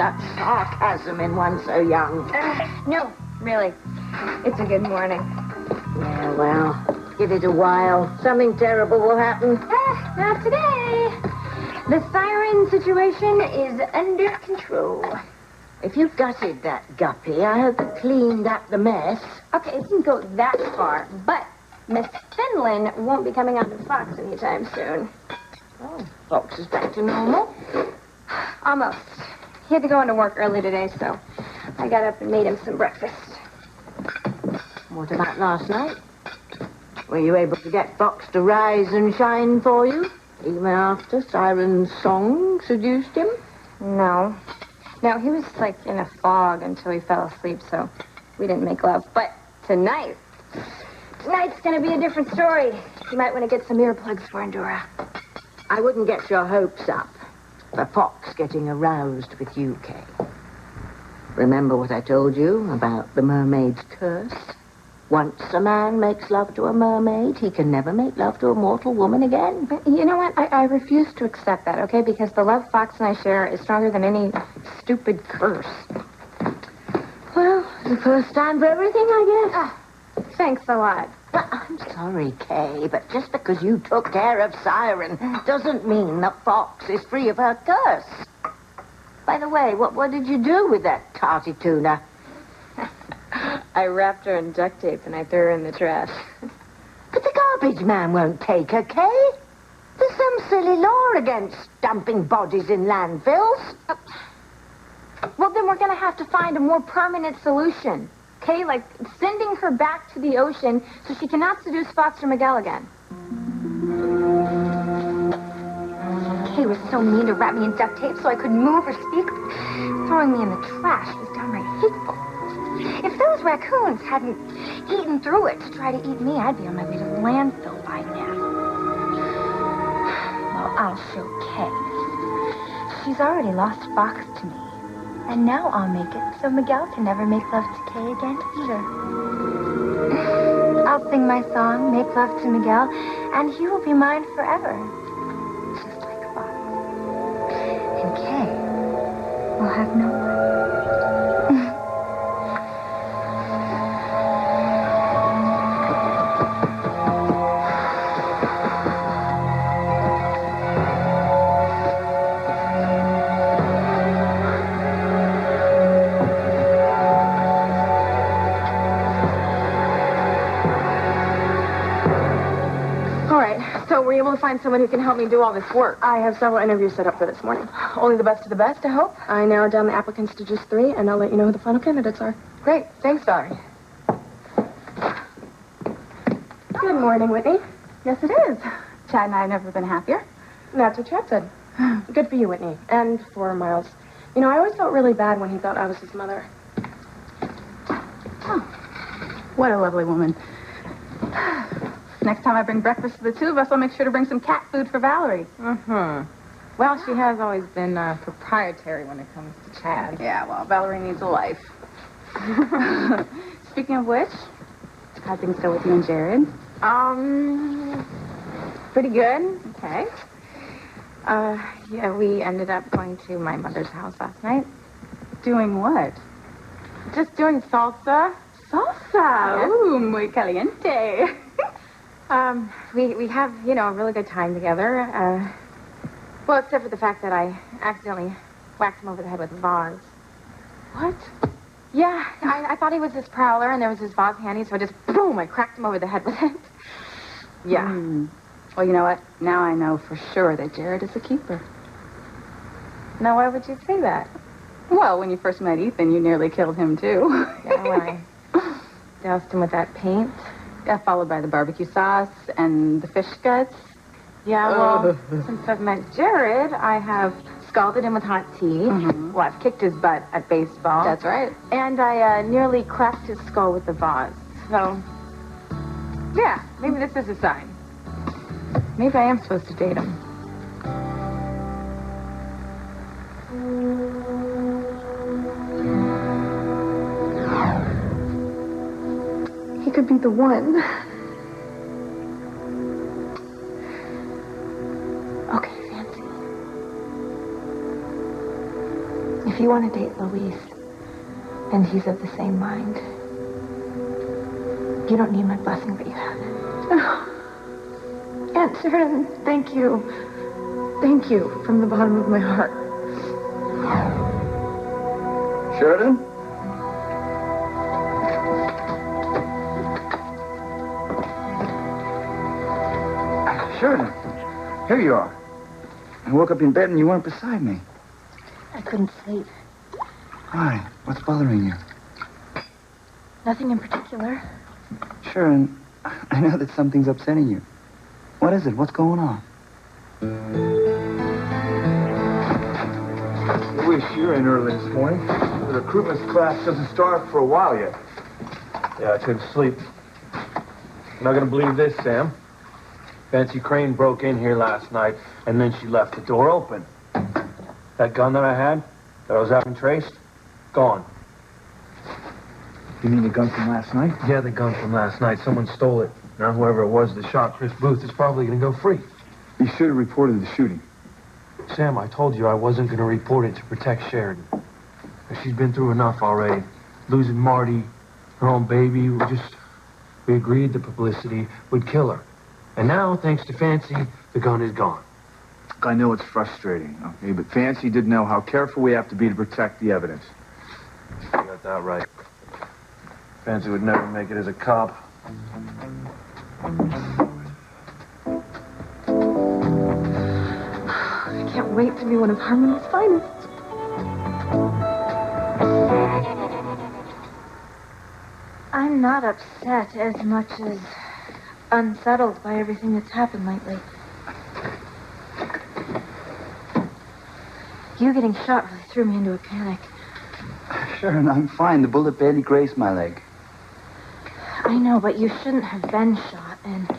such sarcasm in one so young. No, really. It's a good morning. Yeah, well, give it a while. Something terrible will happen. Not today. The siren situation is under control. If you gutted that guppy, I hope you cleaned up the mess. Okay, it didn't go that far, but Miss Finland won't be coming out to Fox anytime soon. Oh, Fox is back to normal. Almost. He had to go into work early today, so I got up and made him some breakfast. What about last night? Were you able to get Fox to rise and shine for you, even after Siren's song seduced him? No. No, he was like in a fog until he fell asleep, so we didn't make love. But tonight's gonna be a different story. You might want to get some earplugs for Endura. I wouldn't get your hopes up for Fox getting aroused with you, Kay. Remember what I told you about the mermaid's curse? Once a man makes love to a mermaid, he can never make love to a mortal woman again. You know what? I refuse to accept that, okay? Because the love Fox and I share is stronger than any stupid curse. Well, the first time for everything, I guess. Thanks a lot. Well, I'm sorry, Kay, but just because you took care of Siren doesn't mean that Fox is free of her curse. By the way, what did you do with that tarty tuna? I wrapped her in duct tape and I threw her in the trash. But the garbage man won't take her, Kay. There's some silly law against dumping bodies in landfills. Well, then we're going to have to find a more permanent solution. Okay, like sending her back to the ocean so she cannot seduce Foster Miguel again. Kay was so mean to wrap me in duct tape so I couldn't move or speak. Throwing me in the trash was downright hateful. If those raccoons hadn't eaten through it to try to eat me, I'd be on my way to the landfill by now. Well, I'll show Kay. She's already lost Fox to me. And now I'll make it so Miguel can never make love to Kay again either. I'll sing my song, Make Love to Miguel, and he will be mine forever. Just like Fox. And Kay will have no one. Were you able to find someone who can help me do all this work? I have several interviews set up for this morning. Only the best of the best, I hope? I narrowed down the applicants to just 3, and I'll let you know who the final candidates are. Great. Thanks, Valerie. Good morning, Whitney. Yes, it is. Chad and I have never been happier. That's what Chad said. Good for you, Whitney. And for Miles. You know, I always felt really bad when he thought I was his mother. Oh, what a lovely woman. Next time I bring breakfast to the two of us, I'll make sure to bring some cat food for Valerie. Mm-hmm. Well, she has always been proprietary when it comes to Chad. Yeah, well, Valerie needs a life. Speaking of which, how things go with you and Jared? Pretty good. Okay. Yeah, we ended up going to my mother's house last night. Doing what? Just doing salsa. Salsa? Yeah. Ooh, muy caliente. We have, a really good time together. Well, except for the fact that I accidentally whacked him over the head with a vase. What? Yeah, I thought he was this prowler, and there was his vase handy, so I just, boom, I cracked him over the head with it. Yeah. Well, you know what? Now I know for sure that Jared is a keeper. Now, why would you say that? Well, when you first met Ethan, you nearly killed him, too. Yeah, when I doused him with that paint. Yeah, followed by the barbecue sauce and the fish guts. Yeah, well, since I've met Jared, I have scalded him with hot tea. Mm-hmm. Well, I've kicked his butt at baseball. That's right. And I nearly cracked his skull with the vase. So, yeah, maybe this is a sign. Maybe I am supposed to date him. He could be the one. Okay, Fancy. If If you want to date Luis, and he's of the same mind, you don't need my blessing, but you have it. Aunt Sheridan, thank you. Thank you from the bottom of my heart. Sheridan? Sheridan, here you are. I woke up in bed and you weren't beside me. I couldn't sleep. Why? What's bothering you? Nothing in particular. Sheridan, I know that something's upsetting you. What is it? What's going on? Luis, you're in early this morning. The recruitment class doesn't start for a while yet. Yeah, I couldn't sleep. You're not gonna believe this, Sam. Fancy Crane broke in here last night, and then she left the door open. That gun that I had, that I was having traced, gone. You mean the gun from last night? Yeah, the gun from last night. Someone stole it. Now whoever it was that shot Chris Booth is probably gonna go free. You should have reported the shooting. Sam, I told you I wasn't gonna report it to protect Sheridan. She's been through enough already. Losing Marty, her own baby. We agreed the publicity would kill her. And now, thanks to Fancy, the gun is gone. I know it's frustrating, okay, but Fancy didn't know how careful we have to be to protect the evidence. You got that right. Fancy would never make it as a cop. I can't wait to be one of Harmon's finest. I'm not upset as much as unsettled by everything that's happened lately. You getting shot really threw me into a panic. Sheridan, I'm fine. The bullet barely grazed my leg. I know, but you shouldn't have been shot, and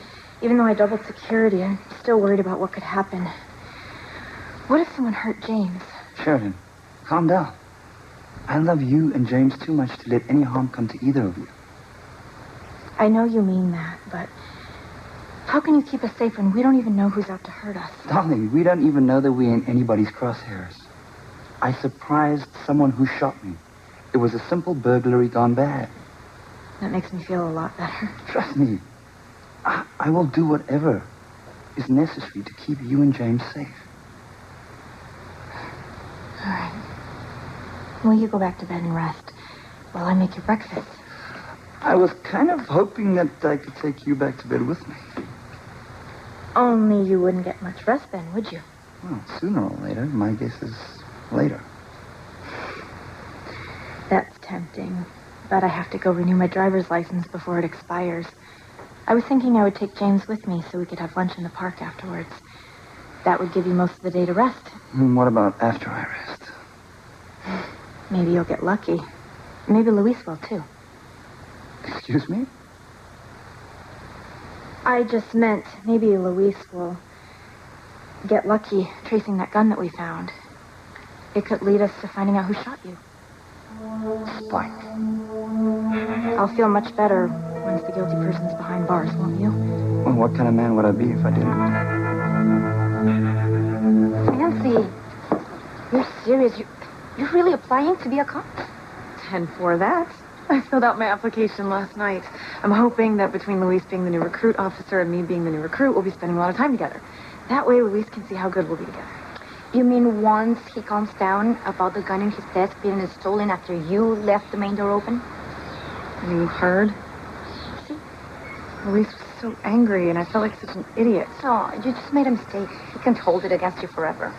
even though I doubled security, I'm still worried about what could happen. What if someone hurt James? Sheridan, calm down. I love you and James too much to let any harm come to either of you. I know you mean that, but how can you keep us safe when we don't even know who's out to hurt us? Darling, we don't even know that we're in anybody's crosshairs. I surprised someone who shot me. It was a simple burglary gone bad. That makes me feel a lot better. Trust me. I will do whatever is necessary to keep you and James safe. All right. Well, you go back to bed and rest while I make your breakfast. I was kind of hoping that I could take you back to bed with me. Only you wouldn't get much rest then, would you? Well, sooner or later. My guess is later. That's tempting. But I have to go renew my driver's license before it expires. I was thinking I would take James with me so we could have lunch in the park afterwards. That would give you most of the day to rest. And what about after I rest? Maybe you'll get lucky. Maybe Luis will, too. Excuse me? I just meant maybe Luis will get lucky tracing that gun that we found. It could lead us to finding out who shot you. Spike. I'll feel much better once the guilty person's behind bars, won't you? Well, what kind of man would I be if I didn't? Fancy. You're serious. You're really applying to be a cop? And for that, I filled out my application last night. I'm hoping that between Luis being the new recruit officer and me being the new recruit, we'll be spending a lot of time together. That way, Luis can see how good we'll be together. You mean once he calms down about the gun in his desk being stolen after you left the main door open? You heard? See? Luis was so angry, and I felt like such an idiot. Oh, you just made a mistake. He can't hold it against you forever.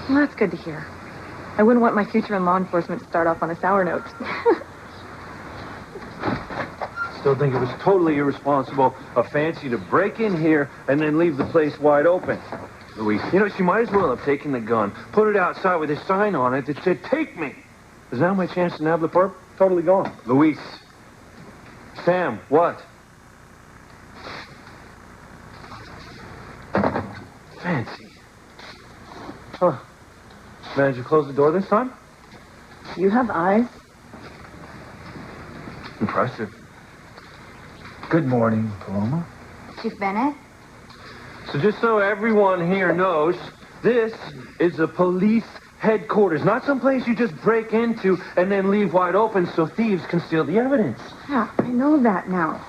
Well, that's good to hear. I wouldn't want my future in law enforcement to start off on a sour note. Still think it was totally irresponsible of Fancy to break in here and then leave the place wide open. Luis. You know, she might as well have taken the gun, put it outside with a sign on it that said, "Take me." Because now my chance to nab the perp, totally gone. Luis. Sam, what? Fancy. Huh. Managed to close the door this time? You have eyes. Impressive. Good morning, Paloma. Chief Bennett? So just so everyone here knows, this is a police Headquarters, not some place you just break into and then leave wide open so thieves can steal the evidence. Yeah, I know that now.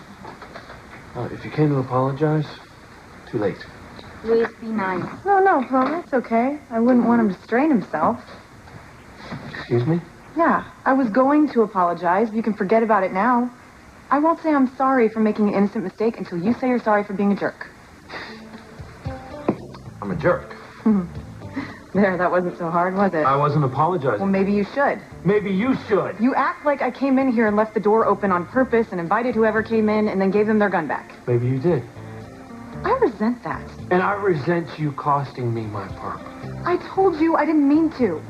Well, if you came to apologize, too late. Luis, be nice. No, Paul, that's okay. I wouldn't want him to strain himself. Excuse me? Yeah, I was going to apologize. You can forget about it now. I won't say I'm sorry for making an innocent mistake until you say you're sorry for being a jerk. I'm a jerk. There, that wasn't so hard, was it? I wasn't apologizing. Well, maybe you should. Maybe you should. You act like I came in here and left the door open on purpose and invited whoever came in and then gave them their gun back. Maybe you did. I resent that. And I resent you costing me my purpose. I told you I didn't mean to.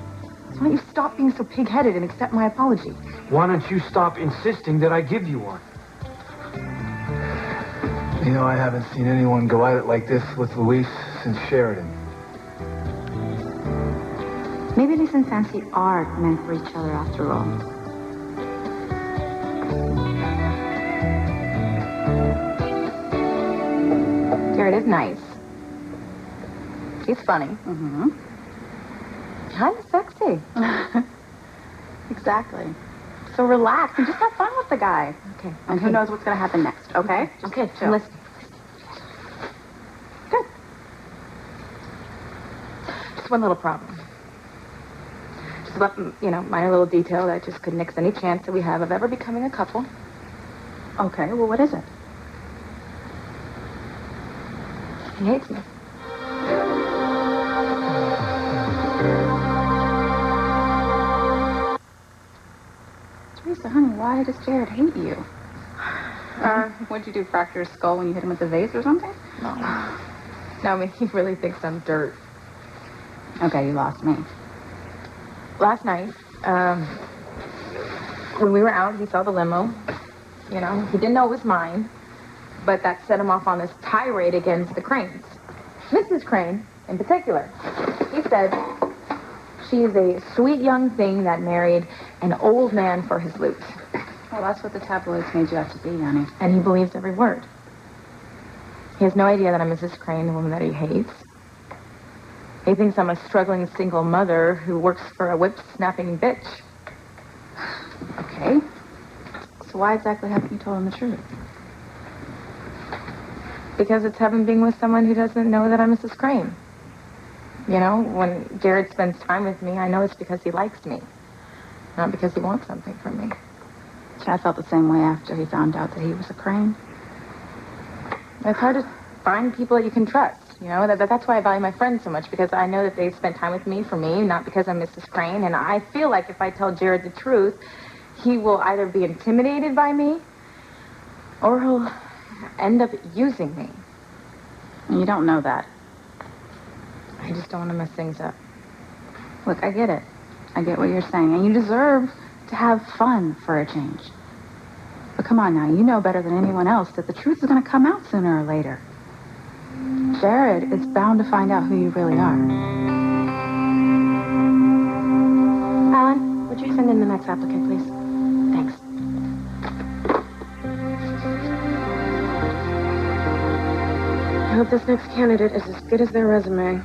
So why don't you stop being so pig-headed and accept my apology? Why don't you stop insisting that I give you one? You know, I haven't seen anyone go at it like this with Luis since Sheridan. Maybe Luis and Fancy are meant for each other after all. Jared is nice. He's funny. Mm-hmm. Kind of sexy. Exactly. So relax and just have fun with the guy. Okay. And who knows what's going to happen next, okay? Just Okay, chill. listen. Good. Just one little problem. Just one, minor little detail that just could nix any chance that we have of ever becoming a couple. Okay, well, what is it? He hates me. Teresa, honey, why does Jared hate you? What'd you do, fracture his skull when you hit him with the vase or something? No, I mean, he really thinks I'm dirt. Okay, you lost me. Last night, when we were out, he saw the limo. He didn't know it was mine, but that set him off on this tirade against the Cranes. Mrs. Crane, in particular. He said she's a sweet young thing that married an old man for his loot. Well, that's what the tabloids made you have to be, honey. And he believes every word. He has no idea that I'm Mrs. Crane, the woman that he hates. He thinks I'm a struggling single mother who works for a whip-snapping bitch. Okay. So why exactly haven't you told him the truth? Because it's heaven being with someone who doesn't know that I'm Mrs. Crane. When Jared spends time with me, I know it's because he likes me, not because he wants something from me. Chad felt the same way after he found out that he was a Crane. It's hard to find people that you can trust, That's why I value my friends so much, because I know that they spent time with me for me, not because I'm Mrs. Crane. And I feel like if I tell Jared the truth, he will either be intimidated by me or he'll end up using me. And you don't know that. I just don't want to mess things up. Look, I get it. I get what you're saying. And you deserve to have fun for a change. But come on now, you know better than anyone else that the truth is going to come out sooner or later. Jared is bound to find out who you really are. Alan, would you send in the next applicant, please? Thanks. I hope this next candidate is as good as their resume.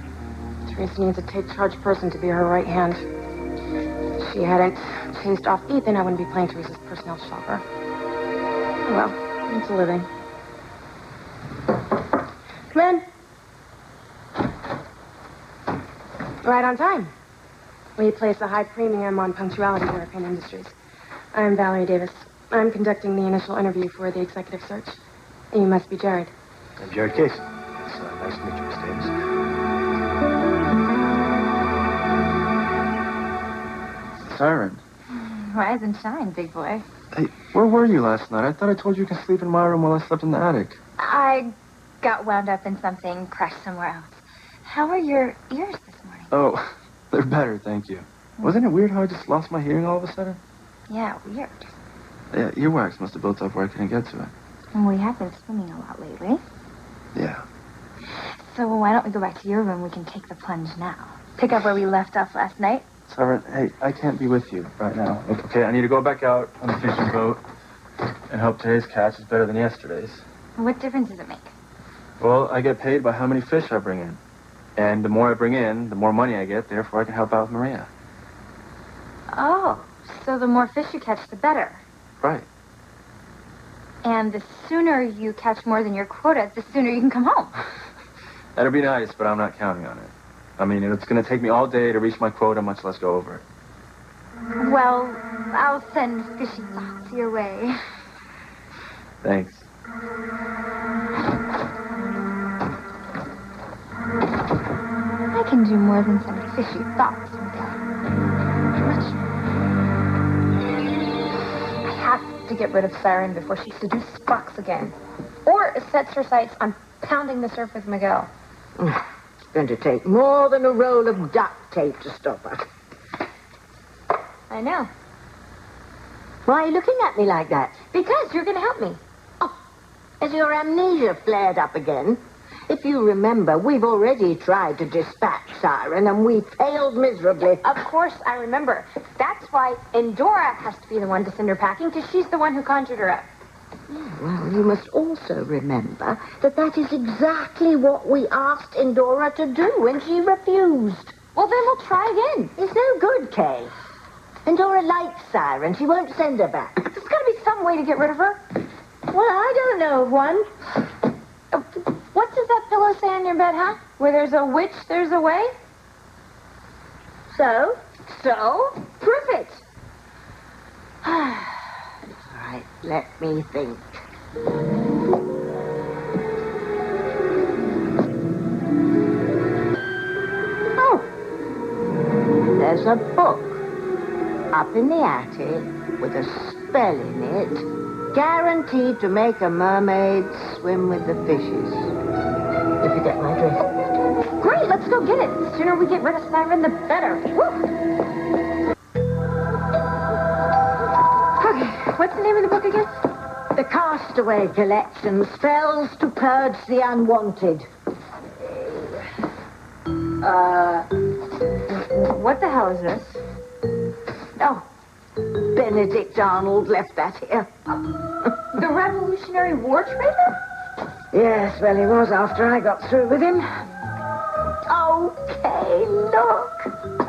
Teresa needs a take-charge person to be her right hand. If she hadn't chased off Ethan, I wouldn't be playing Teresa's personnel shopper. Oh, well, it's a living. Come in. Right on time. We place a high premium on punctuality here at Payne Industries. I'm Valerie Davis. I'm conducting the initial interview for the executive search. You must be Jared. I'm Jared Casey. It's nice to meet you, Miss Davis. Siren. Rise and shine, big boy. Hey, where were you last night? I thought I told you you can sleep in my room while I slept in the attic. I got wound up in something, crashed somewhere else. How are your ears this morning? Oh, they're better, thank you. Wasn't it weird how I just lost my hearing all of a sudden? Yeah, weird. Yeah, earwax must have built up where I couldn't get to it. And we have been swimming a lot lately. Yeah. So why don't we go back to your room? We can take the plunge now. Pick up where we left off last night. Siren, hey, I can't be with you right now. Okay, I need to go back out on the fishing boat and hope today's catch is better than yesterday's. What difference does it make? Well, I get paid by how many fish I bring in. And the more I bring in, the more money I get, therefore I can help out with Maria. Oh, so the more fish you catch, the better. Right. And the sooner you catch more than your quota, the sooner you can come home. That'd be nice, but I'm not counting on it. I mean, it's going to take me all day to reach my quota, much less go over it. Well, I'll send fishy thoughts your way. Thanks. I can do more than send fishy thoughts, Miguel. I have to get rid of Siren before she seduces Fox again. Or sets her sights on pounding the surf with Miguel. It's going to take more than a roll of duct tape to stop her. I know. Why are you looking at me like that? Because you're going to help me. Has your amnesia flared up again? If you remember, we've already tried to dispatch Siren, and we failed miserably. Of course I remember. That's why Endora has to be the one to send her packing, because she's the one who conjured her up. Well, you must also remember that is exactly what we asked Endora to do, and she refused. Well, then we'll try again. It's no good, Kay. Endora likes Siren. She won't send her back. There's got to be some way to get rid of her. Well, I don't know of one. What does that pillow say on your bed, huh? Where there's a witch, there's a way? So? Prove it. All right, let me think. Oh, there's a book up in the attic with a spell in it, guaranteed to make a mermaid swim with the fishes. If you get my drift. Great, let's go get it. The sooner we get rid of Siren, the better. Woo! Okay, what's the name of the book again? The Castaway Collection, Spells to Purge the Unwanted. What the hell is this? Oh, Benedict Arnold left that here. The Revolutionary War trader? Yes, well, he was after I got through with him. Okay, look.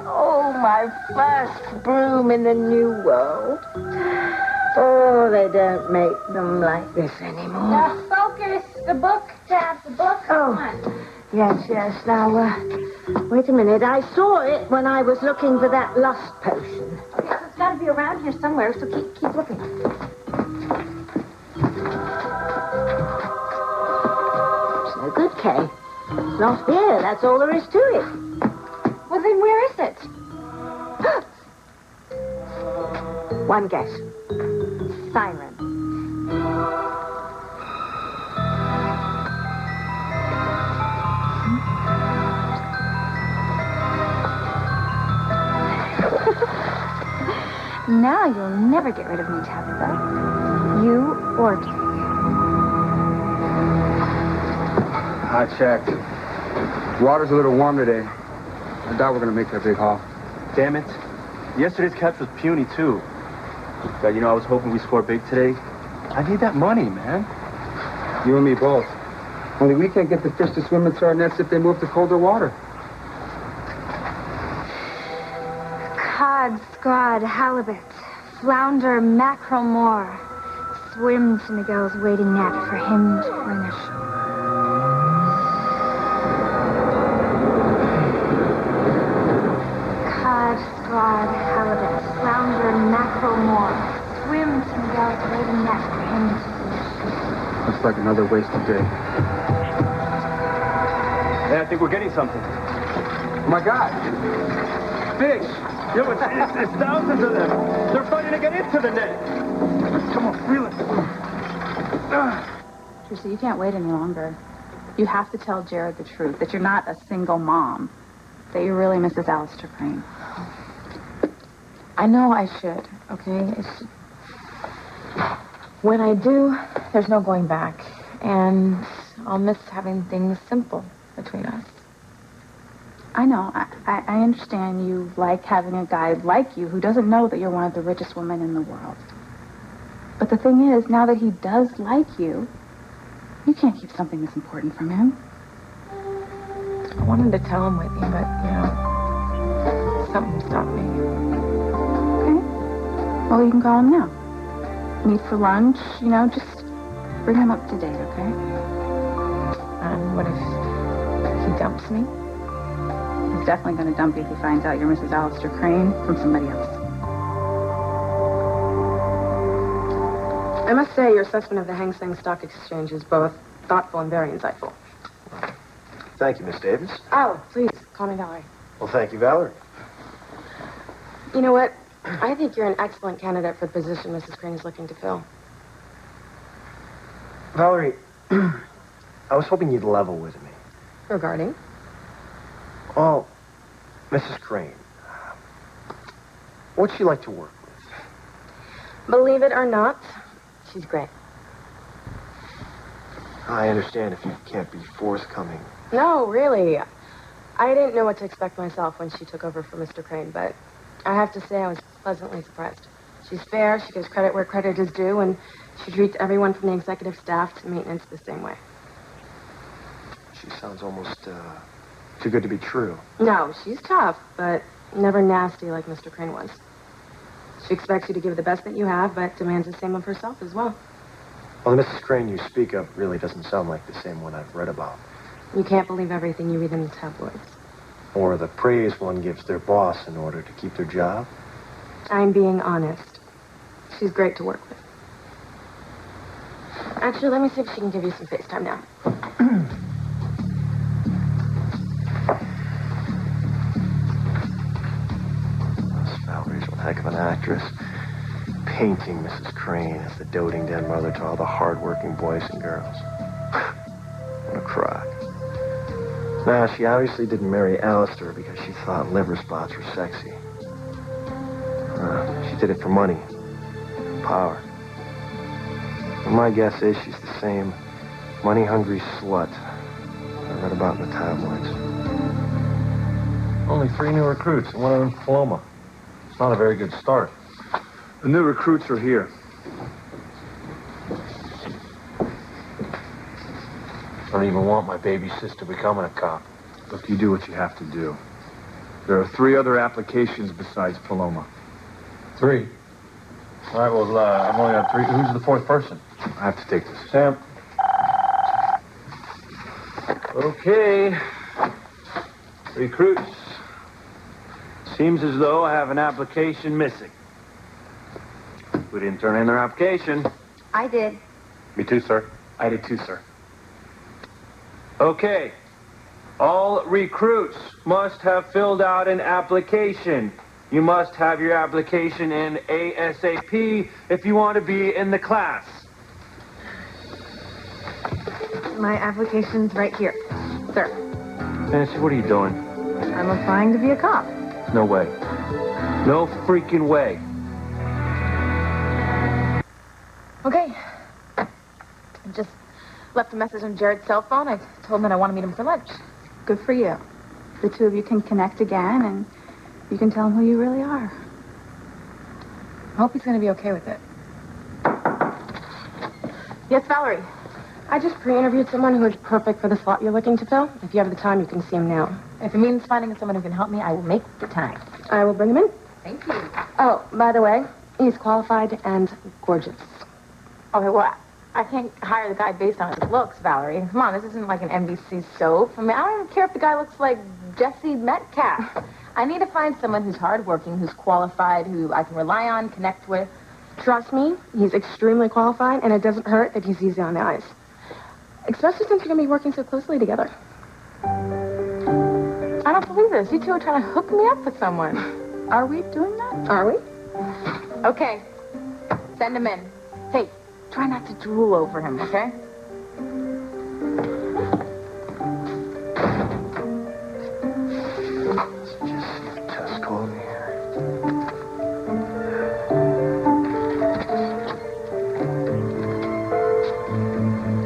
Oh, my first broom in the New World. Oh, they don't make them like this anymore. Now, focus. The book, Dad, the book. Oh. Come on. Yes. Now, wait a minute. I saw it when I was looking for that lust potion. Okay, so it's got to be around here somewhere, so keep looking. It's no good, Kay. It's not here. That's all there is to it. Well, then where is it? One guess. Siren. Now you'll never get rid of me, Tabitha. You or Kay. I checked. Water's a little warm today. I doubt we're gonna make that big haul. Damn it. Yesterday's catch was puny, too. God, I was hoping we score big today. I need that money, man. You and me both. Only we can't get the fish to swim into our nets if they move to colder water. Cod, scrod, halibut, flounder, mackerel, more. Swim to Miguel's waiting net for him to bring ashore. Cod, scrod, halibut, flounder, mackerel, more. Swim to Miguel's waiting net for him to bring ashore. Looks like another wasted day. Hey, I think we're getting something. Oh my God! Fish! Yo, it's thousands of them. They're fighting to get into the net. Come on, reel it. Teresa, you can't wait any longer. You have to tell Jared the truth, that you're not a single mom, that you're really Mrs. Alistair Crane. I know I should, okay? When I do, there's no going back. And I'll miss having things simple between us. I know. I understand you like having a guy like you who doesn't know that you're one of the richest women in the world. But the thing is, now that he does like you, you can't keep something this important from him. I wanted to tell him with you, but, something stopped me. Okay. Well, you can call him now. Meet for lunch, just bring him up to date, okay? And what if he dumps me? He's definitely going to dump you if he finds out you're Mrs. Alistair Crane from somebody else. I must say your assessment of the Hang Seng Stock Exchange is both thoughtful and very insightful. Thank you, Miss Davis. Oh, please, call me Valerie. Well, thank you, Valerie. You know what? I think you're an excellent candidate for the position Mrs. Crane is looking to fill. Valerie, I was hoping you'd level with me. Regarding? Well, Mrs. Crane, what's she like to work with? Believe it or not, she's great. I understand if you can't be forthcoming. No, really. I didn't know what to expect myself when she took over for Mr. Crane, but I have to say I was pleasantly surprised. She's fair, she gives credit where credit is due, and she treats everyone from the executive staff to maintenance the same way. She sounds almost too good to be true. No, she's tough, but never nasty like Mr. Crane was. She expects you to give the best that you have, but demands the same of herself as well. Well, the Mrs. Crane you speak of really doesn't sound like the same one I've read about. You can't believe everything you read in the tabloids. Or the praise one gives their boss in order to keep their job. I'm being honest. She's great to work with. Actually, let me see if she can give you some FaceTime now. This Valerie's one heck of an actress. Painting Mrs. Crane as the doting dead mother to all the hard-working boys and girls. What a crock. Now, she obviously didn't marry Alistair because she thought liver spots were sexy. She did it for money, power. And my guess is she's the same money-hungry slut I read about in the tabloids. Only 3 new recruits, and one of them Paloma. It's not a very good start. The new recruits are here. I don't even want my baby sister becoming a cop. Look, you do what you have to do. There are 3 other applications besides Paloma. 3? All right, well, I've only got 3. Who's the 4th person? I have to take this. Sam. Okay. Recruits. Seems as though I have an application missing. Who didn't turn in their application? I did. Me too, sir. I did too, sir. Okay. All recruits must have filled out an application. You must have your application in ASAP if you want to be in the class. My application's right here, sir. Nancy, what are you doing? I'm applying to be a cop. No way. No freaking way. Okay. I just left a message on Jared's cell phone. I told him that I want to meet him for lunch. Good for you. The 2 of you can connect again, and you can tell him who you really are. I hope he's going to be okay with it. Yes, Valerie. I just pre-interviewed someone who is perfect for the slot you're looking to fill. If you have the time, you can see him now. If it means finding someone who can help me, I will make the time. I will bring him in. Thank you. Oh, by the way, he's qualified and gorgeous. Okay, well, I can't hire the guy based on his looks, Valerie. Come on, this isn't like an NBC soap. I mean, I don't even care if the guy looks like Jesse Metcalf. I need to find someone who's hardworking, who's qualified, who I can rely on, connect with. Trust me, he's extremely qualified, and it doesn't hurt if he's easy on the eyes. Especially since you're going to be working so closely together. I don't believe this. You two are trying to hook me up with someone. Are we doing that? Are we? Okay. Send him in. Hey, try not to drool over him, okay? Just see if Tess called me here.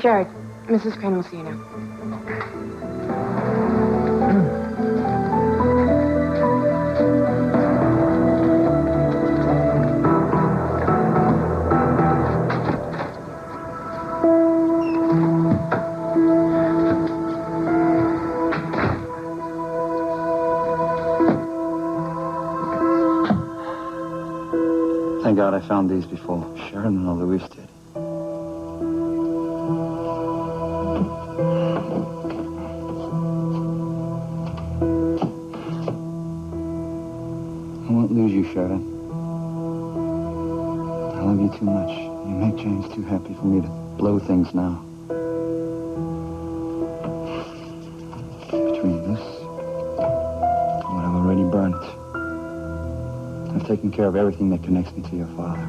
Jared, Mrs. Crane will see you now. Thank God I found these before Sharon or Louise did. I won't lose you, Sharon. I love you too much. You make James too happy for me to blow things now. Between this and what I've already burnt, I've taken care of everything that connects me to your father.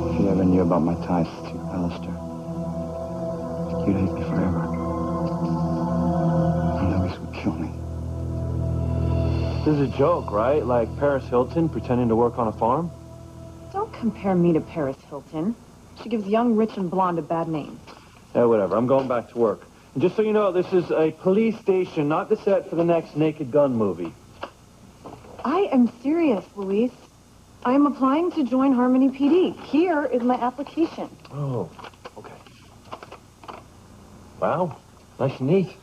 If you ever knew about my ties to Alistair, you'd hate me forever. And Louise would kill me. This is a joke, right? Like Paris Hilton pretending to work on a farm? Don't compare me to Paris Hilton. She gives young, rich, and blonde a bad name. Yeah, whatever. I'm going back to work. And just so you know, this is a police station, not the set for the next Naked Gun movie. I am serious, Luis. I am applying to join Harmony PD. Here is my application. Oh, okay. Wow, nice and neat.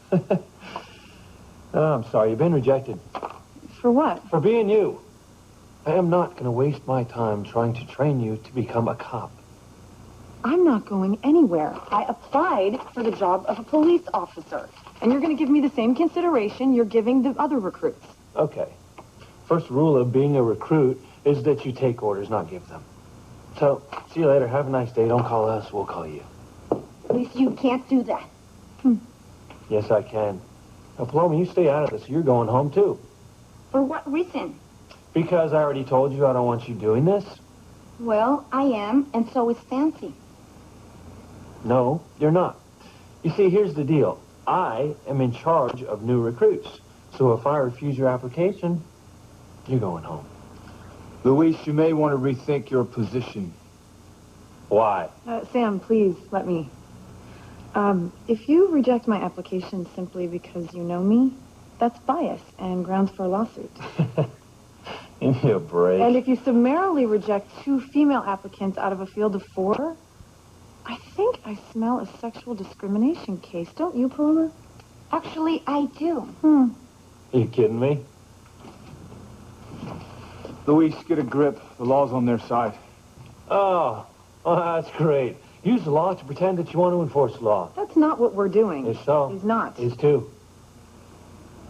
Oh, I'm sorry, you've been rejected. For what? For being you. I am not going to waste my time trying to train you to become a cop. I'm not going anywhere. I applied for the job of a police officer. And you're going to give me the same consideration you're giving the other recruits. Okay. First rule of being a recruit is that you take orders, not give them. So, see you later. Have a nice day. Don't call us. We'll call you. Luis, you can't do that. Yes, I can. Now, Paloma, you stay out of this. You're going home, too. For what reason? Because I already told you I don't want you doing this. Well, I am, and so is Fancy. No, you're not. You see, here's the deal. I am in charge of new recruits. So if I refuse your application, you're going home. Luis, you may want to rethink your position. Why? Sam, please, let me. If you reject my application simply because you know me, that's bias and grounds for a lawsuit. Give me a break. And if you summarily reject 2 female applicants out of a field of 4, I think I smell a sexual discrimination case. Don't you, Paloma? Actually, I do. Are you kidding me? Luis, get a grip. The law's on their side. Oh, that's great. Use the law to pretend that you want to enforce the law. That's not what we're doing. Is so? He's not. Is too.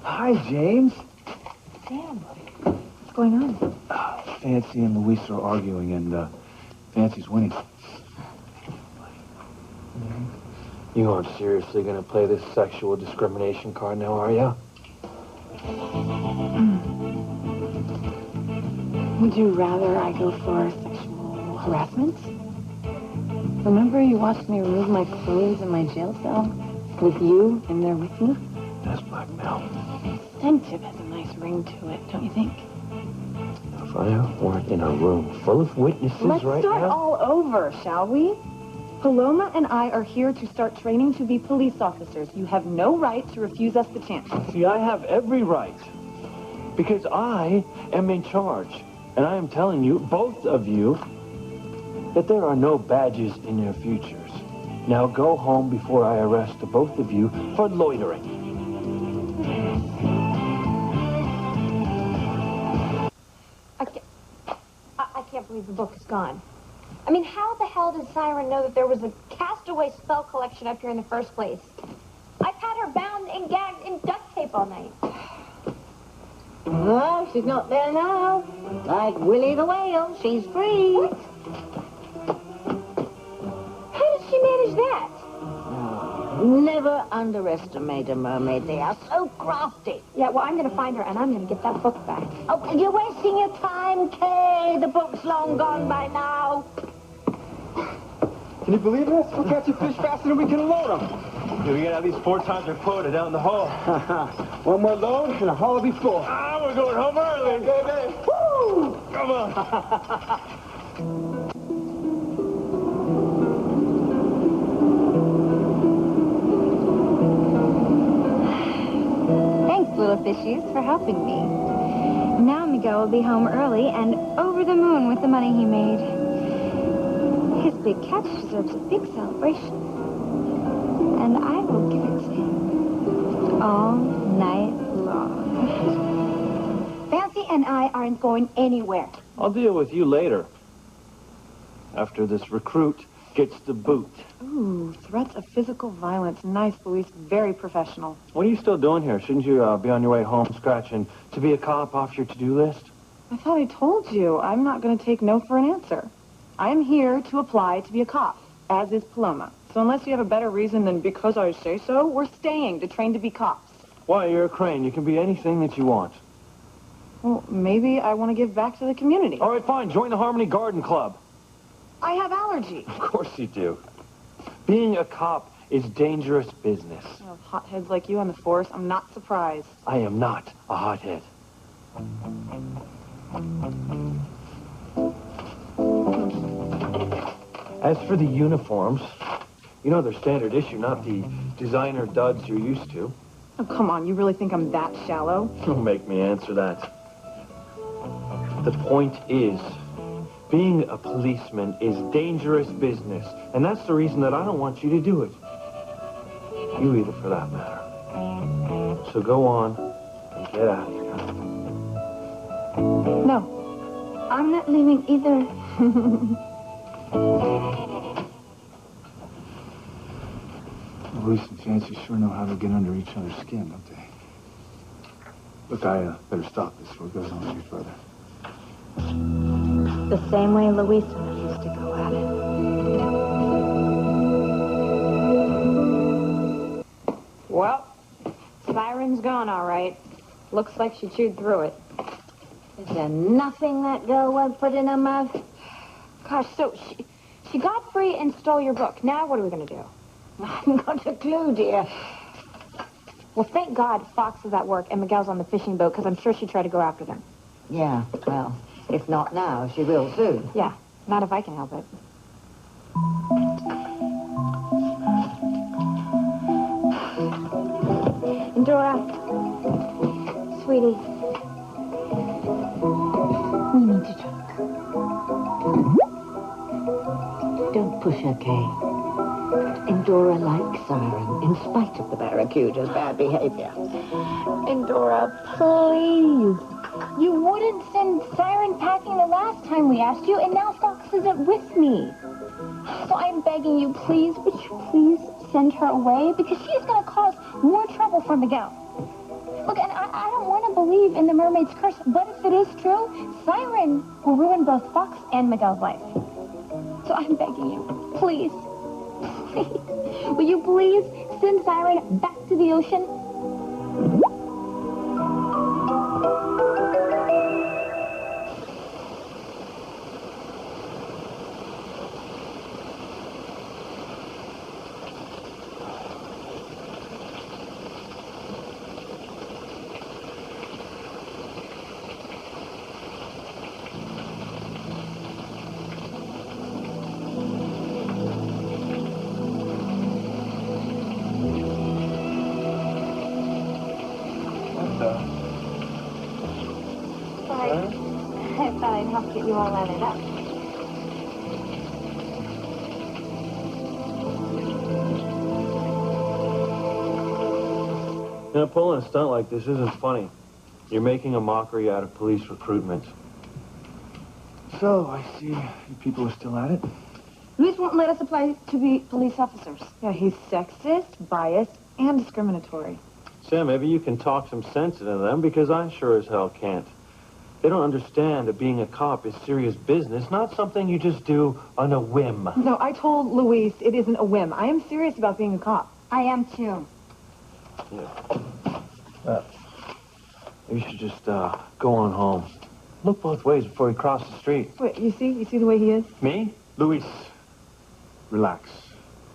Hi, James. Sam, what's going on? Fancy and Luis are arguing, and Fancy's winning. You aren't seriously going to play this sexual discrimination card now, are you? Would you rather I go for sexual harassment? Remember you watched me remove my clothes in my jail cell? With you in there with me? That's blackmail. Incentive has a nice ring to it, don't you think? If I weren't in a room full of witnesses Let's right start now... all over, shall we? Paloma and I are here to start training to be police officers. You have no right to refuse us the chance. See, I have every right. Because I am in charge. And I am telling you, both of you, that there are no badges in your futures. Now go home before I arrest the both of you for loitering. I can't believe the book is gone. I mean, how the hell did Siren know that there was a castaway spell collection up here in the first place? I've had her bound and gagged in duct tape all night. Oh, she's not there now. Like Willie the Whale, she's free. What? How did she manage that? Never underestimate a mermaid. They are so crafty. Yeah, well, I'm going to find her, and I'm going to get that book back. Oh, you're wasting your time, Kay. The book's long gone by now. Can you believe this? We're catching fish faster than we can load them. We got at least 4 times our quota down the hole. One more load, and the hull will be full. We're going home early. Baby. Woo! Come on. Thanks, little fishies, for helping me. Now Miguel will be home early and over the moon with the money he made. His big catch deserves a big celebration. And I will give it to him all night long. He and I aren't going anywhere. I'll deal with you later. After this recruit gets the boot. Ooh, threats of physical violence. Nice, Luis. Very professional. What are you still doing here? Shouldn't you be on your way home scratching to be a cop off your to-do list? I thought I told you. I'm not going to take no for an answer. I'm here to apply to be a cop, as is Paloma. So unless you have a better reason than because I say so, we're staying to train to be cops. Why, you're a Crane. You can be anything that you want. Well, maybe I want to give back to the community. All right, fine. Join the Harmony Garden Club. I have allergies. Of course you do. Being a cop is dangerous business. Well, hotheads like you on the force, I'm not surprised. I am not a hothead. As for the uniforms, you know they're standard issue, not the designer duds you're used to. Oh, come on. You really think I'm that shallow? Don't make me answer that. The point is, being a policeman is dangerous business, and that's the reason that I don't want you to do it. You either, for that matter. So go on and get out of here. No, I'm not leaving either. Luis and Fancy sure know how to get under each other's skin, don't they? Look, I better stop this before it goes on any further. The same way Luis and I used to go at it. Well, Siren's gone, all right. Looks like she chewed through it. Is there nothing that girl won't put in her mouth? Gosh, so she got free and stole your book. Now what are we going to do? I haven't got a clue, dear. Well, thank God Fox is at work and Miguel's on the fishing boat, because I'm sure she'd try to go after them. Yeah, well, if not now, she will soon. Yeah, not if I can help it. Dora, sweetie, we need to talk. Don't push her, Kay. Endora likes Siren, in spite of the Barracuda's bad behavior. Endora, please. You wouldn't send Siren packing the last time we asked you, and now Fox isn't with me. So I'm begging you, please, would you please send her away? Because she's going to cause more trouble for Miguel. Look, and I don't want to believe in the mermaid's curse, but if it is true, Siren will ruin both Fox and Miguel's life. So I'm begging you, please. Will you please send Siren back to the ocean? I thought I'd help get you all lathered up. You know, pulling a stunt like this isn't funny. You're making a mockery out of police recruitment. So, I see you people are still at it? Luis won't let us apply to be police officers. Yeah, he's sexist, biased, and discriminatory. Sam, maybe you can talk some sense into them, because I sure as hell can't. They don't understand that being a cop is serious business, not something you just do on a whim. No, I told Luis it isn't a whim. I am serious about being a cop. I am too. Yeah. You should just go on home. Look both ways before you cross the street. Wait, you see the way he is? Me? Luis, relax.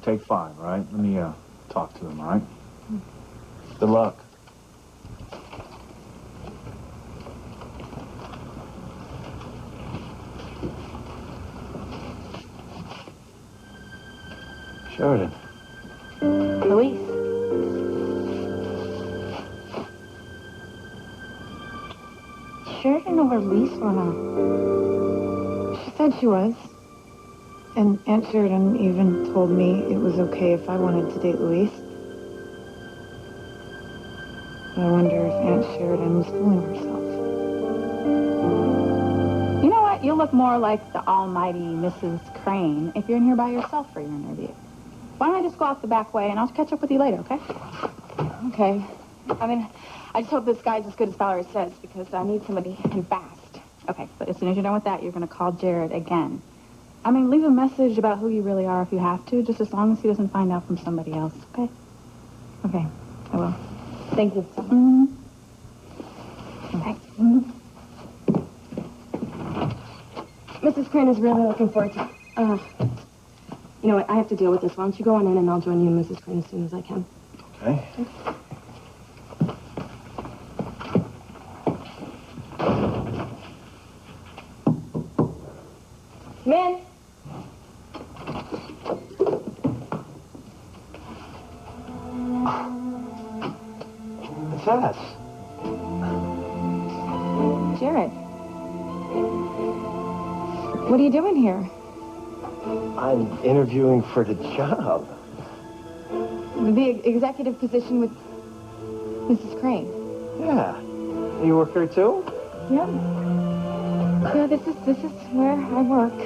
Take 5, all right? Let me talk to him, all right? Good luck. Sheridan. Luis. Sheridan over Luis or not? She said she was. And Aunt Sheridan even told me it was okay if I wanted to date Luis. I wonder if Aunt Sheridan was fooling herself. You know what? You'll look more like the almighty Mrs. Crane if you're in here by yourself for your interview. Why don't I just go out the back way and I'll catch up with you later, okay? Okay. I mean, I just hope this guy's as good as Valerie says, because I need somebody and fast. Okay, but as soon as you're done with that, you're going to call Jared again. I mean, leave a message about who you really are if you have to, just as long as he doesn't find out from somebody else, okay? Okay, I will. Thank you. Thanks. Mrs. Crane is really looking forward to... you know what? I have to deal with this. Why don't you go on in and I'll join you and Mrs. Crane as soon as I can. Okay. Come in. It's us. Jared. What are you doing here? I'm interviewing for the job. The executive position with Mrs. Crane. Yeah. You work there too? Yeah. Yeah, this is where I work.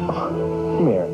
Come here.